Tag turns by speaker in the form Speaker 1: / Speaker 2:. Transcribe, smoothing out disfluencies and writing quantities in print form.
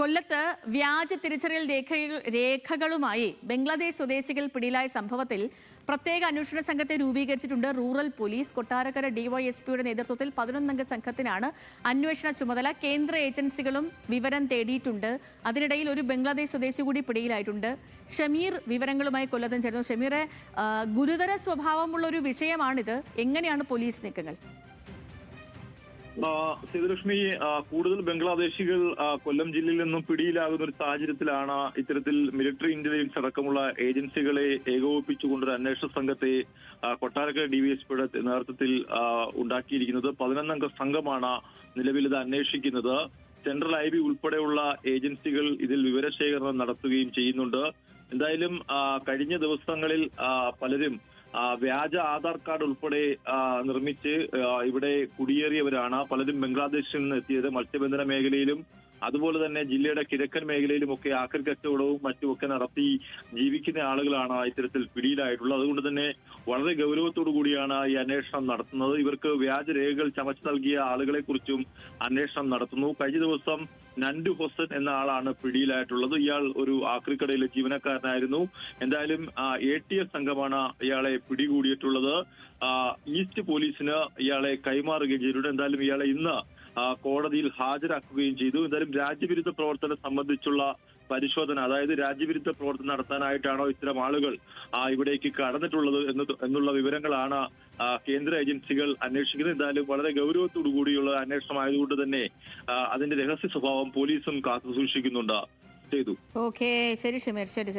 Speaker 1: കൊല്ലത്ത് വ്യാജ തിരിച്ചറിയൽ രേഖകളുമായി ബംഗ്ലാദേശ് സ്വദേശികൾ പിടിയിലായ സംഭവത്തിൽ പ്രത്യേക അന്വേഷണ സംഘത്തെ രൂപീകരിച്ചിട്ടുണ്ട് റൂറൽ പോലീസ്. കൊട്ടാരക്കര ഡിവൈഎസ്പിയുടെ നേതൃത്വത്തിൽ 11-അംഗ സംഘത്തിനാണ് അന്വേഷണ ചുമതല. കേന്ദ്ര ഏജൻസികളും വിവരം തേടിയിട്ടുണ്ട്. അതിനിടയിൽ ഒരു ബംഗ്ലാദേശ് സ്വദേശി കൂടി പിടിയിലായിട്ടുണ്ട്. ഷമീർ വിവരങ്ങളുമായി കൊല്ലത്തും ചേർന്നു. ഷമീറെ, ഗുരുതര സ്വഭാവമുള്ള ഒരു വിഷയമാണിത്. എങ്ങനെയാണ് പോലീസ് നീക്കങ്ങൾ?
Speaker 2: സേതുലക്ഷ്മി, കൂടുതൽ ബംഗ്ലാദേശികൾ കൊല്ലം ജില്ലയിൽ നിന്നും പിടിയിലാകുന്ന ഒരു സാഹചര്യത്തിലാണ് ഇത്തരത്തിൽ മിലിറ്ററി ഇന്റലിജൻസ് അടക്കമുള്ള ഏജൻസികളെ ഏകോപിപ്പിച്ചുകൊണ്ടൊരു അന്വേഷണ സംഘത്തെ കൊട്ടാരക്കര ഡിവൈഎസ്പിയുടെ നേതൃത്വത്തിൽ ഉണ്ടാക്കിയിരിക്കുന്നത്. 11-അംഗ സംഘമാണ് നിലവിൽ ഇത് അന്വേഷിക്കുന്നത്. സെൻട്രൽ IB ഉൾപ്പെടെയുള്ള ഏജൻസികൾ ഇതിൽ വിവരശേഖരണം നടത്തുകയും ചെയ്യുന്നുണ്ട്. എന്തായാലും കഴിഞ്ഞ ദിവസങ്ങളിൽ പലരും വ്യാജ ആധാർ കാർഡ് ഉൾപ്പെടെ നിർമ്മിച്ച് ഇവിടെ കുടിയേറിയവരാണ്. പലരും ബംഗ്ലാദേശിൽ നിന്ന് എത്തിയത്. മത്സ്യബന്ധന മേഖലയിലും അതുപോലെ തന്നെ ജില്ലയുടെ കിഴക്കൻ മേഖലയിലുമൊക്കെ ആക്രി കച്ചവടവും മറ്റുമൊക്കെ നടത്തി ജീവിക്കുന്ന ആളുകളാണ് ഇത്തരത്തിൽ പിടിയിലായിട്ടുള്ളത്. അതുകൊണ്ട് തന്നെ വളരെ ഗൗരവത്തോടു കൂടിയാണ് ഈ അന്വേഷണം നടത്തുന്നത്. ഇവർക്ക് വ്യാജരേഖകൾ ചമച്ചു നൽകിയ ആളുകളെ കുറിച്ചും അന്വേഷണം നടത്തുന്നു. കഴിഞ്ഞ ദിവസം നൻഡു ഹൊസൻ എന്ന ആളാണ് പിടിയിലായിട്ടുള്ളത്. ഇയാൾ ഒരു ആക്രിക്കടയിലെ ജീവനക്കാരനായിരുന്നു. എന്തായാലും ATS സംഘമാണ് ഇയാളെ പിടികൂടിയിട്ടുള്ളത്. ഈസ്റ്റ് പോലീസിന് ഇയാളെ കൈമാറുകയും ചെയ്തിട്ടുണ്ട്. എന്തായാലും ഇയാളെ ഇന്ന് കോടതിയിൽ ഹാജരാക്കുകയും ചെയ്തു. എന്തായാലും രാജ്യവിരുദ്ധ പ്രവർത്തനം സംബന്ധിച്ചുള്ള പരിശോധന, അതായത് രാജ്യവിരുദ്ധ പ്രവർത്തനം നടത്താനായിട്ടാണോ ഇത്തരം ആളുകൾ ഇവിടേക്ക് കടന്നിട്ടുള്ളത് എന്നുള്ള വിവരങ്ങളാണ് കേന്ദ്ര ഏജൻസികൾ അന്വേഷിക്കുന്നത്. എന്തായാലും വളരെ ഗൗരവത്തോടു കൂടിയുള്ള അന്വേഷണമായതുകൊണ്ട് തന്നെ അതിന്റെ രഹസ്യ സ്വഭാവം പോലീസും കാത്തു സൂക്ഷിക്കുന്നുണ്ട്. ചെയ്തു.
Speaker 1: ഓക്കെ, ശരി ഷമീർ, ശരി.